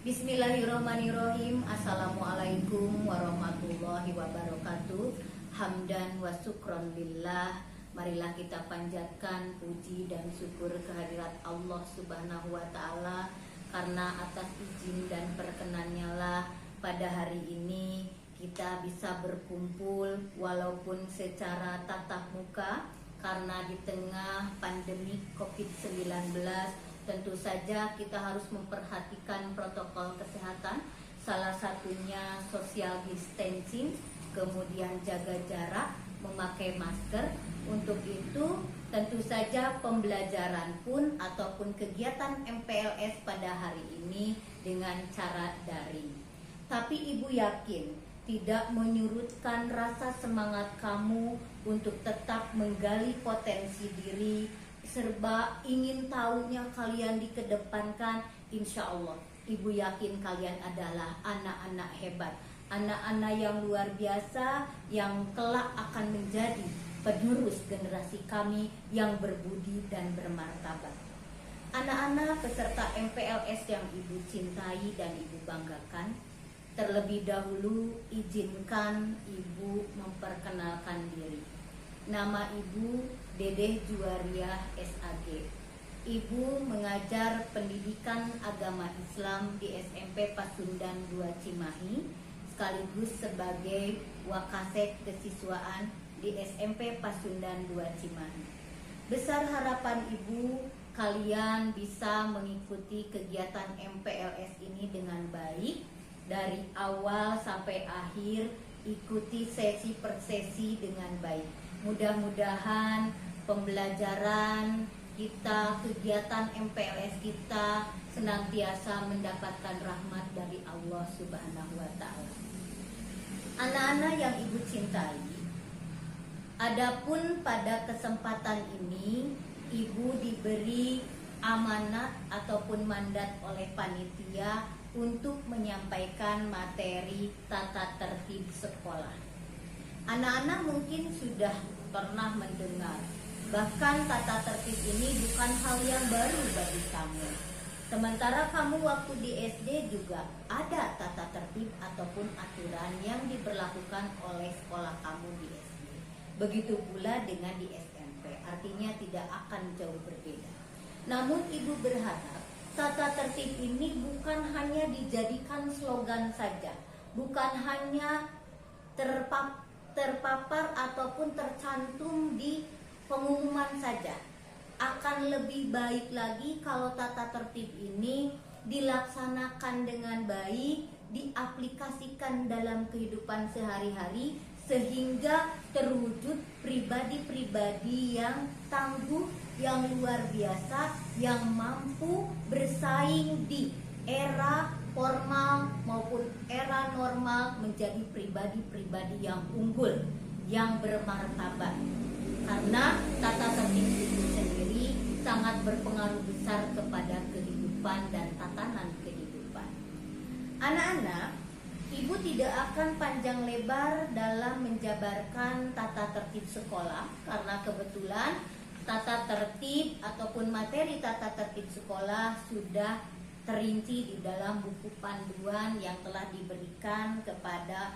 Bismillahirrahmanirrahim. Assalamualaikum warahmatullahi wabarakatuh. Hamdan wa syukron lillah. Marilah kita panjatkan puji dan syukur kehadirat Allah Subhanahu wa ta'ala, karena atas izin dan perkenannya lah pada hari ini kita bisa berkumpul walaupun secara tatap muka, karena di tengah pandemi COVID-19 tentu saja kita harus memperhatikan protokol kesehatan, salah satunya social distancing, kemudian jaga jarak, memakai masker. Untuk itu tentu saja pembelajaran pun ataupun kegiatan MPLS pada hari ini dengan cara daring. Tapi Ibu yakin tidak menyurutkan rasa semangat kamu untuk tetap menggali potensi diri, serba ingin tahunya kalian dikedepankan. Insya Allah Ibu yakin kalian adalah anak-anak hebat, anak-anak yang luar biasa, yang kelak akan menjadi penerus generasi kami yang berbudi dan bermartabat. Anak-anak peserta MPLS yang Ibu cintai dan Ibu banggakan, terlebih dahulu izinkan Ibu memperkenalkan diri. Nama Ibu Dedeh Juwariah SAG. Ibu mengajar pendidikan agama Islam di SMP Pasundan 2 Cimahi, sekaligus sebagai wakasek kesiswaan di SMP Pasundan 2 Cimahi. Besar harapan Ibu kalian bisa mengikuti kegiatan MPLS ini dengan baik. Dari awal sampai akhir ikuti sesi per sesi dengan baik. Mudah-mudahan pembelajaran kita, kegiatan MPLS kita senantiasa mendapatkan rahmat dari Allah Subhanahu wa ta'ala. Anak-anak yang Ibu cintai, adapun pada kesempatan ini Ibu diberi amanat ataupun mandat oleh panitia untuk menyampaikan materi tata tertib sekolah. Anak-anak mungkin sudah pernah mendengar, bahkan tata tertib ini bukan hal yang baru bagi kamu. Sementara kamu waktu di SD juga ada tata tertib ataupun aturan yang diberlakukan oleh sekolah kamu di SD. Begitu pula dengan di SMP, artinya tidak akan jauh berbeda. Namun Ibu berharap tata tertib ini bukan hanya dijadikan slogan saja, bukan hanya terpapar ataupun tercantum di pengumuman saja. Akan lebih baik lagi kalau tata tertib ini dilaksanakan dengan baik, diaplikasikan dalam kehidupan sehari-hari, sehingga terwujud pribadi-pribadi yang tangguh, yang luar biasa, yang mampu bersaing di era formal maupun era normal, menjadi pribadi-pribadi yang unggul, yang bermartabat. Karena tata tertib itu sendiri sangat berpengaruh besar kepada kehidupan dan tatanan kehidupan. Anak-anak, Ibu tidak akan panjang lebar dalam menjabarkan tata tertib sekolah, karena kebetulan tata tertib ataupun materi tata tertib sekolah sudah terinci di dalam buku panduan yang telah diberikan kepada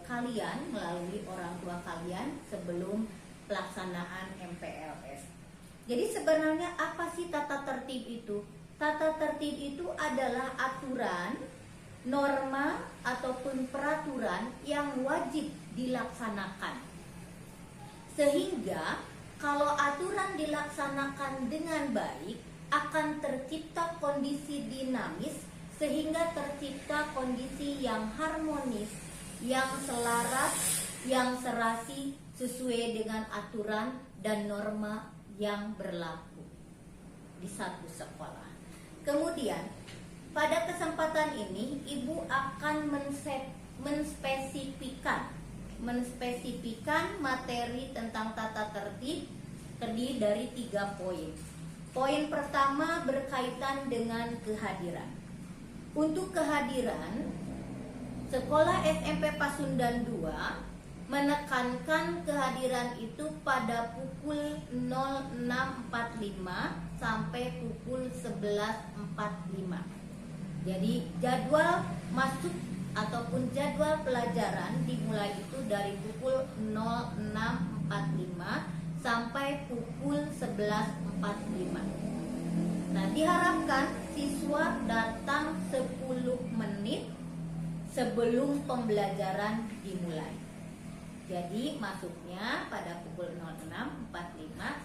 kalian melalui orang tua kalian sebelum pelaksanaan MPLS. Jadi sebenarnya apa sih tata tertib itu? Tata tertib itu adalah aturan, norma ataupun peraturan yang wajib dilaksanakan. Sehingga kalau aturan dilaksanakan dengan baik, akan tercipta kondisi dinamis, sehingga tercipta kondisi yang harmonis, yang selaras, yang serasi sesuai dengan aturan dan norma yang berlaku di satu sekolah. Kemudian pada kesempatan ini Ibu akan menspesifikan materi tentang tata tertib, terdiri dari 3 poin. Poin pertama berkaitan dengan kehadiran. Untuk kehadiran, Sekolah SMP Pasundan 2 menekankan kehadiran itu pada pukul 06.45 sampai pukul 11.45. Jadi jadwal masuk ataupun jadwal pelajaran dimulai itu dari pukul 06.45 sampai pukul 11.45. Nah, diharapkan siswa datang 10 menit sebelum pembelajaran dimulai. Jadi masuknya pada pukul 06.45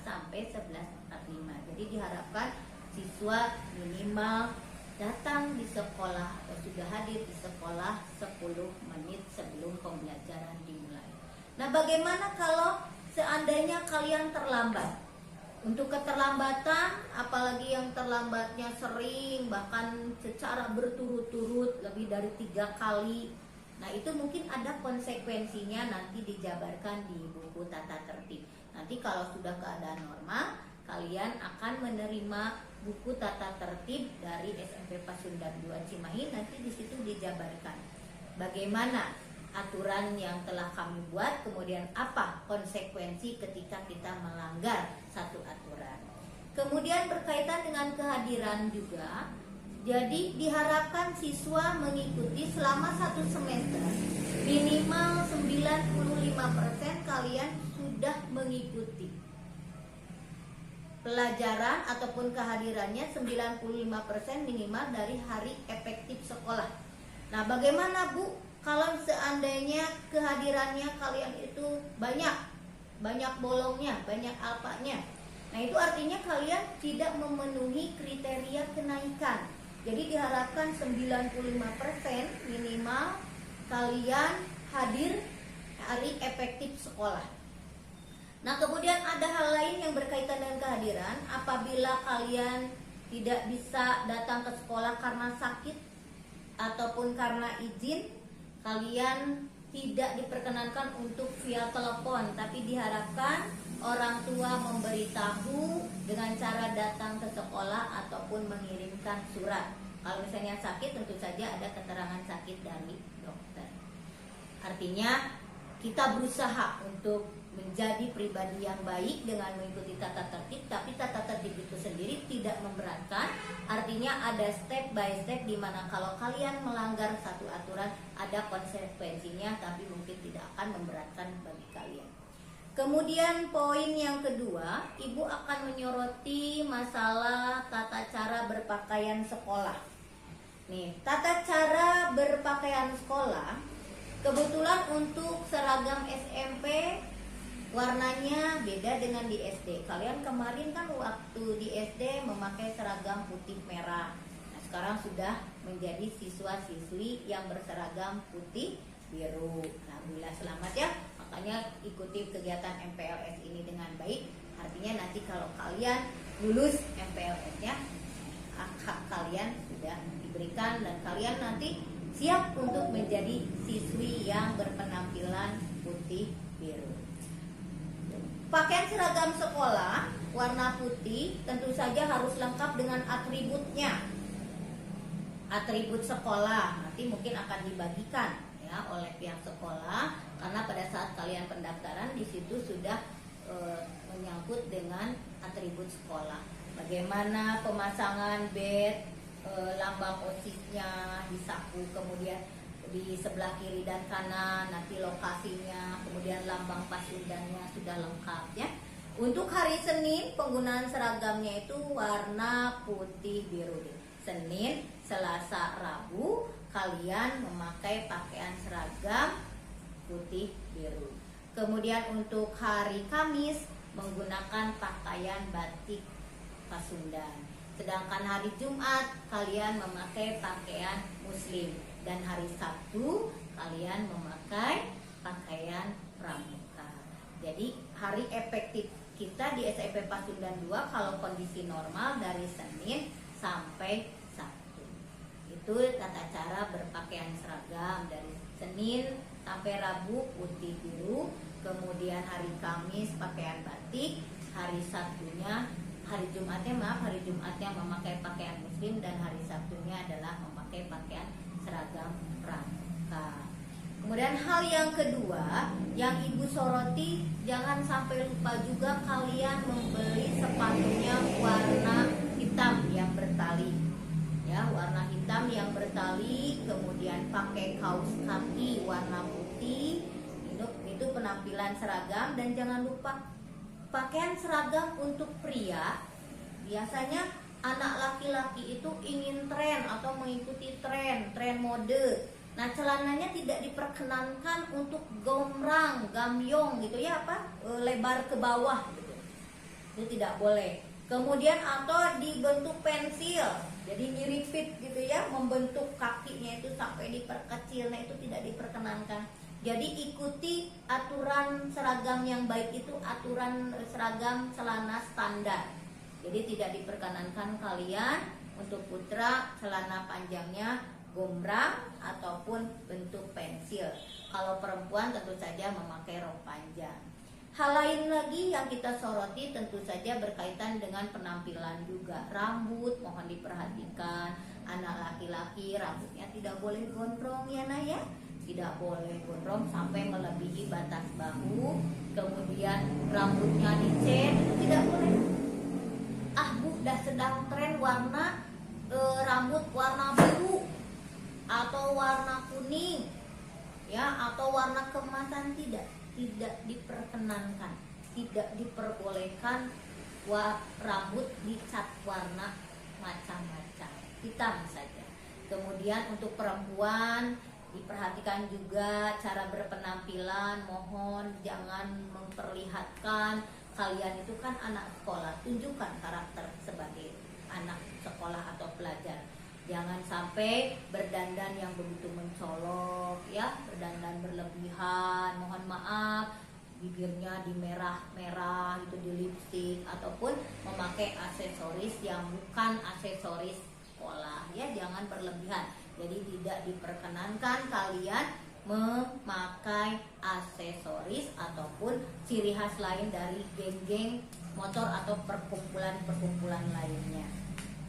sampai 11.45. Jadi diharapkan siswa minimal datang di sekolah atau sudah hadir di sekolah 10 menit sebelum pembelajaran dimulai. Nah, bagaimana kalau seandainya kalian terlambat? Untuk keterlambatan, apalagi yang terlambatnya sering, bahkan secara berturut-turut lebih dari 3 kali, nah itu mungkin ada konsekuensinya nanti dijabarkan di buku tata tertib. Nanti kalau sudah keadaan normal, kalian akan menerima buku tata tertib dari SMP Pasundan 2 Cimahi. Nanti di situ dijabarkan bagaimana aturan yang telah kami buat, kemudian apa konsekuensi ketika kita melanggar satu aturan. Kemudian berkaitan dengan kehadiran juga, jadi diharapkan siswa mengikuti selama 1 semester minimal 95% kalian sudah mengikuti pelajaran ataupun kehadirannya 95% minimal dari hari efektif sekolah. Nah, bagaimana Bu kalau seandainya kehadirannya kalian itu banyak bolongnya, banyak alpanya? Nah, itu artinya kalian tidak memenuhi kriteria kenaikan. Jadi diharapkan 95% minimal kalian hadir hari efektif sekolah. Nah, kemudian ada hal lain yang berkaitan dengan kehadiran. Apabila kalian tidak bisa datang ke sekolah karena sakit ataupun karena izin, kalian tidak diperkenankan untuk via telepon, tapi diharapkan orang tua memberitahu dengan cara datang ke sekolah ataupun mengirimkan surat. Kalau misalnya sakit, tentu saja ada keterangan sakit dari dokter. Artinya kita berusaha untuk menjadi pribadi yang baik dengan mengikuti tata tertib, tapi tata tertib itu sendiri tidak memberatkan. Artinya ada step by step di mana kalau kalian melanggar satu aturan ada konsekuensinya, tapi mungkin tidak akan memberatkan bagi kalian. Kemudian poin yang kedua, Ibu akan menyoroti masalah tata cara berpakaian sekolah. Nih, tata cara berpakaian sekolah kebetulan untuk seragam SMP warnanya beda dengan di SD. Kalian kemarin kan waktu di SD memakai seragam putih merah. Nah, sekarang sudah menjadi siswa-siswi yang berseragam putih biru. Alhamdulillah selamat ya. Makanya ikuti kegiatan MPLS ini dengan baik. Artinya nanti kalau kalian lulus MPLS-nya, hak kalian sudah diberikan dan kalian nanti siap untuk menjadi siswi yang berpenampilan putih biru. Pakaian seragam sekolah warna putih tentu saja harus lengkap dengan atributnya. Atribut sekolah nanti mungkin akan dibagikan ya oleh pihak sekolah, karena pada saat kalian pendaftaran di situ sudah menyangkut dengan atribut sekolah. Bagaimana pemasangan badge, lambang OSIS-nya di saku, kemudian di sebelah kiri dan kanan nanti lokasinya, kemudian lambang Pasundannya sudah lengkap ya. Untuk hari Senin penggunaan seragamnya itu warna putih biru. Senin, Selasa, Rabu kalian memakai pakaian seragam putih biru. Kemudian untuk hari Kamis menggunakan pakaian batik Pasundan. Sedangkan hari Jumat kalian memakai pakaian Muslim. Dan hari Sabtu kalian memakai pakaian pramuka. Jadi hari efektif kita di SMP Pasundan 2 kalau kondisi normal dari Senin sampai Sabtu. Itu tata cara berpakaian seragam dari Senin sampai Rabu putih biru. Kemudian hari Kamis pakaian batik. Hari Sabtunya, hari Jumatnya memakai pakaian Muslim. Dan hari Sabtunya adalah memakai pakaian seragam pramuka. Kemudian hal yang kedua yang Ibu soroti, jangan sampai lupa juga kalian membeli sepatunya warna hitam yang bertali. Ya, warna hitam yang tali, kemudian pakai kaos kaki warna putih. Itu penampilan seragam. Dan jangan lupa pakaian seragam untuk pria. Biasanya anak laki-laki itu ingin tren atau mengikuti tren mode. Nah, celananya tidak diperkenankan untuk gombrang, gamyong gitu ya, lebar ke bawah gitu. Itu tidak boleh. Kemudian atau dibentuk pensil, jadi nyiripit gitu ya, membentuk kakinya itu sampai diperkecil. Nah, itu tidak diperkenankan. Jadi ikuti aturan seragam yang baik, itu aturan seragam celana standar. Jadi tidak diperkenankan kalian untuk putra celana panjangnya gombrang ataupun bentuk pensil. Kalau perempuan tentu saja memakai rok panjang. Hal lain lagi yang kita soroti tentu saja berkaitan dengan penampilan juga. Rambut mohon diperhatikan. Anak laki-laki rambutnya tidak boleh gondrong ya Nah ya. Tidak boleh gondrong sampai melebihi batas bahu. Kemudian rambutnya dicet, itu tidak boleh. Bu, udah sedang tren warna rambut warna biru atau warna kuning ya, atau warna keemasan, tidak diperkenankan, tidak diperbolehkan rambut dicat warna macam-macam, hitam saja. Kemudian untuk perempuan diperhatikan juga cara berpenampilan, mohon jangan memperlihatkan kalian itu kan anak sekolah, tunjukkan karakter sebagai anak sekolah atau pelajar. Jangan sampai berdandan yang begitu mencolok ya, berdandan berlebihan, mohon maaf, bibirnya di merah-merah itu di lipstik, ataupun memakai aksesoris yang bukan aksesoris sekolah ya, jangan berlebihan. Jadi tidak diperkenankan kalian memakai aksesoris ataupun ciri khas lain dari geng-geng motor atau perkumpulan-perkumpulan lainnya.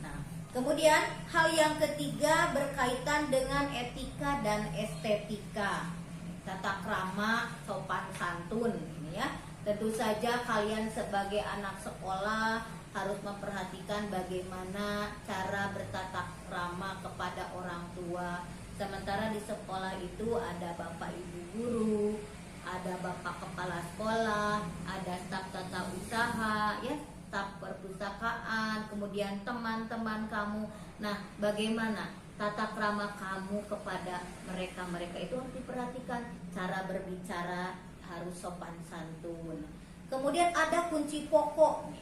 Nah, kemudian hal yang ketiga berkaitan dengan etika dan estetika, tata krama, sopan santun ini ya. Tentu saja kalian sebagai anak sekolah harus memperhatikan bagaimana cara bertata krama kepada orang tua. Sementara di sekolah itu ada bapak ibu guru, ada bapak kepala sekolah, ada staf tata usaha, ya, staf perpustakaan, kemudian teman-teman kamu. Nah, bagaimana tata krama kamu kepada mereka itu harus diperhatikan. Cara berbicara harus sopan santun. Kemudian ada kunci pokok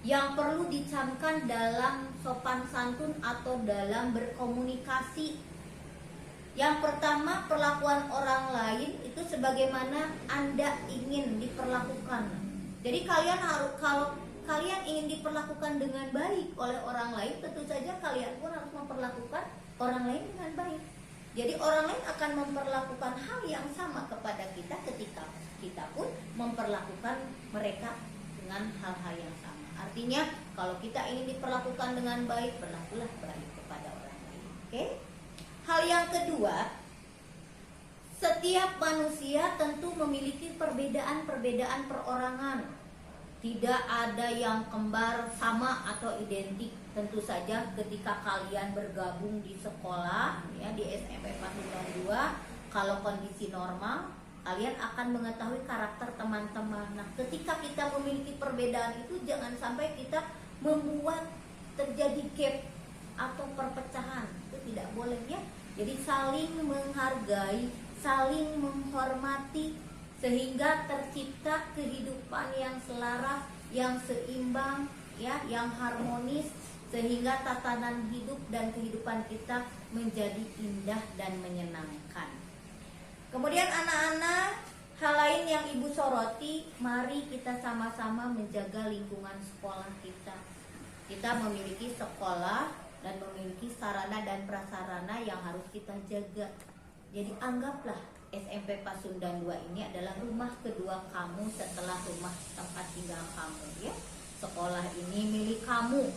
yang perlu dicamkan dalam sopan santun atau dalam berkomunikasi. Yang pertama, perlakuan orang lain itu sebagaimana Anda ingin diperlakukan. Jadi kalian harus, kalau kalian ingin diperlakukan dengan baik oleh orang lain, tentu saja kalian pun harus memperlakukan orang lain dengan baik. Jadi orang lain akan memperlakukan hal yang sama kepada kita ketika kita pun memperlakukan mereka dengan hal-hal yang sama. Artinya kalau kita ingin diperlakukan dengan baik, berlakulah baik kepada orang lain. Oke? Hal yang kedua, setiap manusia tentu memiliki perbedaan-perbedaan perorangan. Tidak ada yang kembar sama atau identik. Tentu saja ketika kalian bergabung di sekolah ya, di SMP Pasundan 2, kalau kondisi normal, kalian akan mengetahui karakter teman-teman. Nah, ketika kita memiliki perbedaan itu, jangan sampai kita membuat terjadi gap atau perpecahan. Itu tidak boleh ya. Jadi saling menghargai, saling menghormati, sehingga tercipta kehidupan yang selaras, yang seimbang, ya, yang harmonis, sehingga tatanan hidup dan kehidupan kita menjadi indah dan menyenangkan. Kemudian anak-anak, hal lain yang ibu soroti, mari kita sama-sama menjaga lingkungan sekolah kita. Kita memiliki sekolah dan memiliki sarana dan prasarana yang harus kita jaga. Jadi anggaplah SMP Pasundan 2 ini adalah rumah kedua kamu setelah rumah tempat tinggal kamu ya. Sekolah ini milik kamu,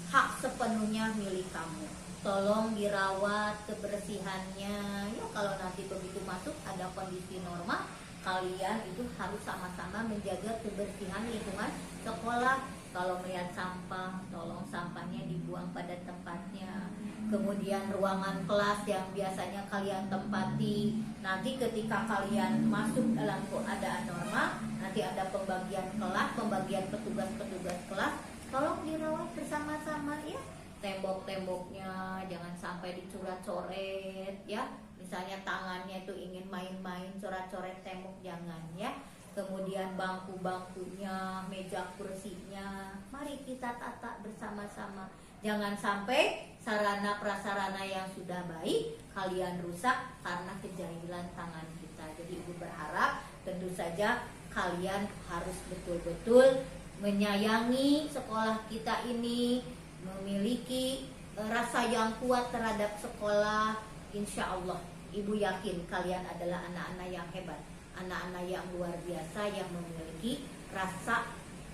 hak sepenuhnya milik kamu. Tolong dirawat kebersihannya ya. Kalau nanti begitu masuk ada kondisi normal, kalian itu harus sama-sama menjaga kebersihan lingkungan sekolah. Kalau melihat sampah, tolong sampahnya dibuang pada tempatnya. kemudian ruangan kelas yang biasanya kalian tempati. Nanti ketika kalian masuk dalam keadaan normal, nanti ada pembagian kelas, pembagian petugas-petugas kelas, tolong dirawat bersama-sama ya. Tembok-temboknya jangan sampai dicoret-coret ya. Misalnya tangannya itu ingin main-main coret-coret tembok, jangan ya. Kemudian bangku-bangkunya, meja kursinya, mari kita tata bersama-sama. Jangan sampai sarana prasarana yang sudah baik kalian rusak karena kejahilan tangan kita. Jadi ibu berharap tentu saja kalian harus betul-betul menyayangi sekolah kita ini, memiliki rasa yang kuat terhadap sekolah. Insya Allah ibu yakin kalian adalah anak-anak yang hebat, anak-anak yang luar biasa, yang memiliki rasa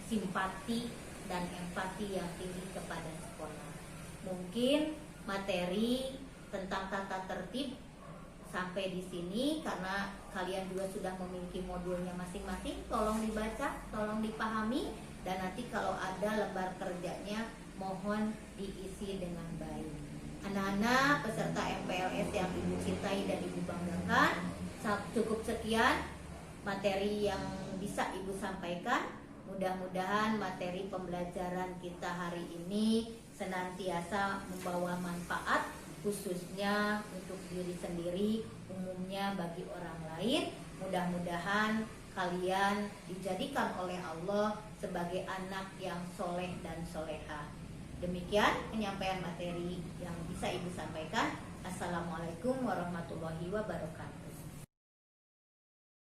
simpati dan empati yang tinggi kepada sekolah. Mungkin materi tentang tata tertib sampai di sini, karena kalian juga sudah memiliki modulnya masing-masing. Tolong dibaca, tolong dipahami, dan nanti kalau ada lembar kerjanya mohon diisi dengan baik. Anak-anak peserta MPLS yang ibu cintai dan ibu banggakan, cukup sekian materi yang bisa ibu sampaikan. Mudah-mudahan materi pembelajaran kita hari ini senantiasa membawa manfaat, khususnya untuk diri sendiri, umumnya bagi orang lain. Mudah-mudahan kalian dijadikan oleh Allah sebagai anak yang soleh dan soleha. Demikian penyampaian materi yang bisa ibu sampaikan. Assalamualaikum warahmatullahi wabarakatuh.